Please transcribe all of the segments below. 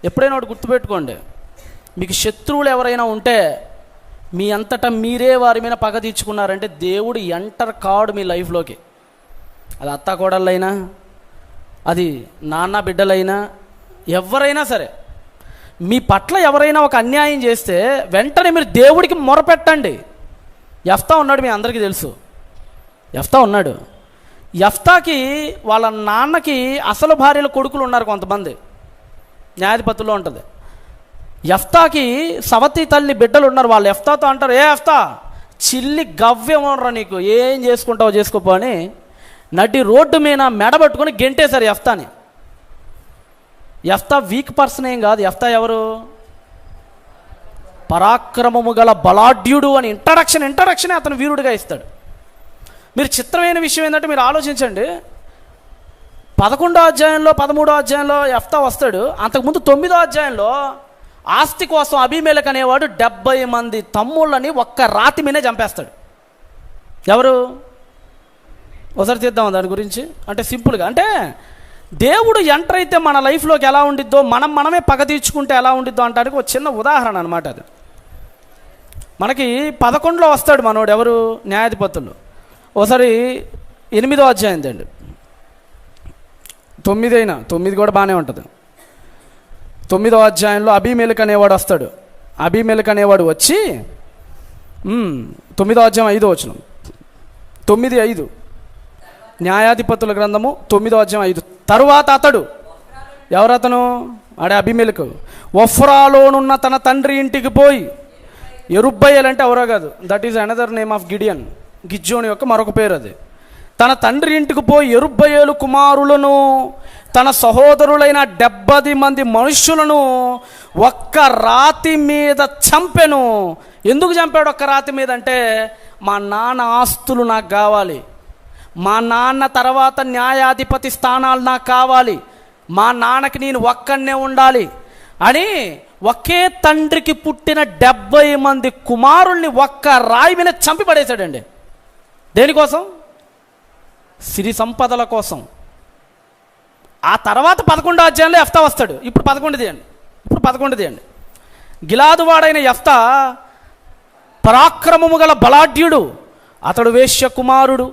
ఎప్పుడైనా ఒకటి గుర్తుపెట్టుకోండి, మీకు శత్రువులు ఎవరైనా ఉంటే మీ అంతటా మీరే వారి మీద పగ తీర్చుకున్నారంటే దేవుడు ఎంటర్ కాడు మీ లైఫ్లోకి. అది అత్త కోడళ్ళైనా, అది నాన్న బిడ్డలైనా, ఎవరైనా సరే మీ పట్ల ఎవరైనా ఒక అన్యాయం చేస్తే వెంటనే మీరు దేవుడికి మొరపెట్టండి. యెఫ్తా ఉన్నాడు, మీ అందరికీ తెలుసు. యెఫ్తా ఉన్నాడు. యెఫ్తాకి వాళ్ళ నాన్నకి అసలు భార్యల కొడుకులు ఉన్నారు కొంతమంది, న్యాయాధిపతుల్లో ఉంటుంది. యెఫ్తాకి సవతి తల్లి బిడ్డలు ఉన్నారు. వాళ్ళు యెఫ్తాతో అంటారు, ఏ యెఫ్తా చిల్లి గవ్యమనరా నీకు, ఏం చేసుకుంటావో చేసుకోపో అని నడి రోడ్డు మీద మెడబట్టుకొని గెంటేశారు యెఫ్తాని. యెఫ్తా వీక్ పర్సన్ ఏం కాదు. యెఫ్తా ఎవరు? పరాక్రమము గల బలాఢ్యుడు అని ఇంట్రడక్షనే అతను వీరుడిగా ఇస్తాడు. మీరు చిత్రమైన విషయం ఏంటంటే, మీరు ఆలోచించండి, 11వ అధ్యాయంలో 13వ అధ్యాయంలో యెఫ్తా వస్తాడు. అంతకుముందు 9వ అధ్యాయంలో ఆస్తి కోసం అబీమెలెకు అనేవాడు 70 మంది తమ్ముళ్ళని ఒక్క రాతి మీదే చంపేస్తాడు. ఎవరు? ఒకసారి తీద్దాం దాని గురించి. అంటే సింపుల్గా, అంటే దేవుడు ఎంటర్ అయితే మన లైఫ్లోకి ఎలా ఉండిద్దో, మనమే పగ తీర్చుకుంటే ఎలా ఉండిద్దో అంటానికి ఒక చిన్న ఉదాహరణ అనమాట అది. మనకి 11లో వస్తాడు మనోడు, ఎవరు? న్యాయాధిపతులు. ఒకసారి 8వ అధ్యాయం అండి, 9 కూడా బాగానే ఉంటుంది. 9వ అధ్యాయంలో అబీమెలెకు అనేవాడు వస్తాడు. అబీమెలెకు అనేవాడు వచ్చి 9వ అధ్యాయం 5వ వచనం, 9:5, న్యాయాధిపతుల గ్రంథము 9వ అధ్యాయం 5. తరువాత అతడు, ఎవరతను? ఆడే అబీమెలెకు, ఒఫ్రాలోనున్న తన తండ్రి ఇంటికి పోయి, యెరుబ్బయల్ అంటే ఎవరో కాదు, that is another name of Gideon, గిజ్జోని యొక్క మరొక పేరు అది. తన తండ్రి ఇంటికి పోయి యెరుబ్బయలు కుమారులను, తన సహోదరులైన 70 మంది మనుష్యులను ఒక్క రాతి మీద చంపెను. ఎందుకు చంపాడు ఒక్క రాతి మీద అంటే, మా నాన్న ఆస్తులు నాకు కావాలి, మా నాన్న తర్వాత న్యాయాధిపతి స్థానాలు నాకు కావాలి, మా నాన్నకి నేను ఒక్కనే ఉండాలి అని ఒకే తండ్రికి పుట్టిన 70 మంది కుమారుల్ని ఒక్క రాయి మీద చంపి పడేశాడండి. దేనికోసం? సిరి సంపదల కోసం. ఆ తర్వాత 11వ అధ్యాయంలో యెఫ్తా వస్తాడు. ఇప్పుడు 11 తీయండి. గిలాదు వాడైన యెఫ్తా పరాక్రమము గల బలాఢ్యుడు, అతడు వేశ్య కుమారుడు.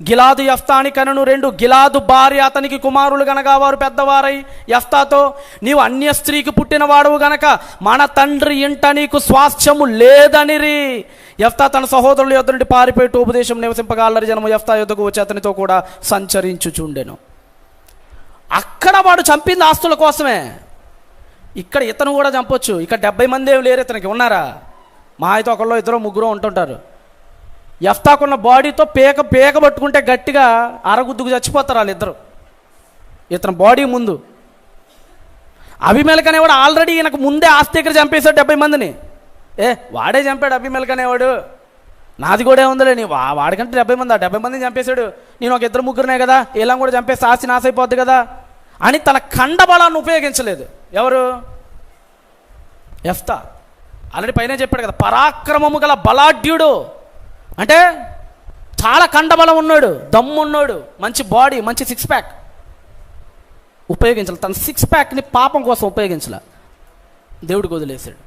గిలాదు యెఫ్తాని కనను 2 గిలాదు భార్య అతనికి కుమారులు గనక వారు పెద్దవారై యెఫ్తాతో, నీవు అన్య స్త్రీకి పుట్టిన వాడవు గనక మన తండ్రి ఇంట నీకు స్వాస్థ్యము లేదనిరి. యెఫ్తా తన సహోదరుల యొద్ద నుండి పారిపోయి టోబు దేశం నివసింపగా అల్లరి జనము యెఫ్తా యొద్దకు వచ్చి అతనితో కూడా సంచరించుచుండెను. అక్కడ వాడు చంపింది ఆస్తుల కోసమే. ఇక్కడ ఇతను కూడా చంపొచ్చు. ఇక్కడ 70 మంది ఏమి లేరు ఇతనికి, ఉన్నారా? మా అయితే ఒకళ్ళు ఇద్దరు ముగ్గురు ఉంటుంటారు. యెఫ్తాకున్న బాడీతో పేక పట్టుకుంటే గట్టిగా అరగుద్దుకు చచ్చిపోతారు వాళ్ళిద్దరు, ఇతని బాడీ ముందు. అబీమెలెకు అనేవాడు ఆల్రెడీ ఈయనకు ముందే ఆస్తి దగ్గర చంపేశాడు 70 మందిని. వాడే చంపాడు అబీమెలెకు అనేవాడు, నాది కూడా ఉందిలే, నీ వాడికంటే 70 మంది, 70 మందిని చంపేశాడు, నేను ఒక 2-3 కదా, ఇలా కూడా చంపేస్తే ఆస్తి నాశైపోద్ది కదా అని తన కండబలాన్ని ఉపయోగించలేదు. ఎవరు? యెఫ్తా. ఆల్రెడీ పైన చెప్పాడు కదా, పరాక్రమము గల బలాఢ్యుడు అంటే చాలా కండబలం ఉన్నాడు, దమ్మున్నాడు, మంచి బాడీ, మంచి 6 ప్యాక్. ఉపయోగించాలి. తన 6 ప్యాక్ని పాపం కోసం ఉపయోగించాల, దేవుడికి వదిలేశాడు.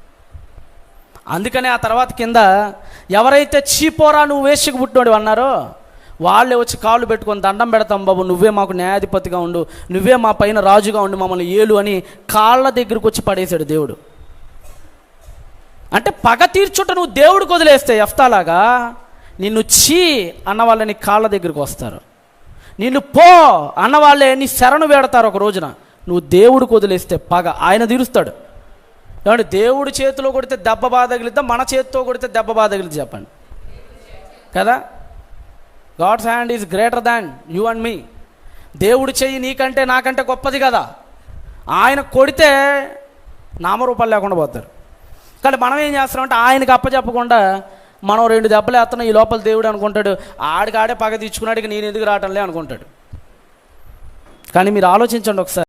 అందుకనే ఆ తర్వాత కింద ఎవరైతే చీపోరా నువ్వు వేశ్యకు పుట్టినోడు అన్నారో వాళ్ళే వచ్చి కాళ్ళు పెట్టుకొని దండం పెడతాం బాబు, నువ్వే మాకు న్యాయాధిపతిగా ఉండు, నువ్వే మా పైన రాజుగా ఉండు, మమ్మల్ని ఏలు అని కాళ్ళ దగ్గరకు వచ్చి పడేశాడు దేవుడు. అంటే పగ తీర్చుట నువ్వు దేవుడికి వదిలేస్తే యెఫ్తాలాగా, నిన్ను చీ అన్న వాళ్ళని కాళ్ళ దగ్గరికి వస్తారు, నిన్ను పో అన్న వాళ్ళే నీ శరణు వేడతారు. ఒక రోజున నువ్వు దేవుడికి వదిలేస్తే పగ ఆయన తీరుస్తాడు. ఏమంటే దేవుడి చేతిలో కొడితే దెబ్బ బాధ తగిలిద్దా, మన చేతితో కొడితే దెబ్బ బాధ తగిలిద్ది చెప్పండి కదా? God's hand is greater than you and me. దేవుడి చెయ్యి నీకంటే నాకంటే గొప్పది కదా. ఆయన కొడితే నామరూపాలు లేకుండా పోతారు. కానీ మనం ఏం చేస్తామంటే ఆయనకి అప్పచెప్పకుండా మనం 2 దెబ్బలు వేస్తున్నాం, ఈ లోపల దేవుడు అనుకుంటాడు ఆడికాడే పగ తీర్చుకున్నాడికి నేను ఎందుకు రావటంలే అనుకుంటాడు. కానీ మీరు ఆలోచించండి ఒకసారి.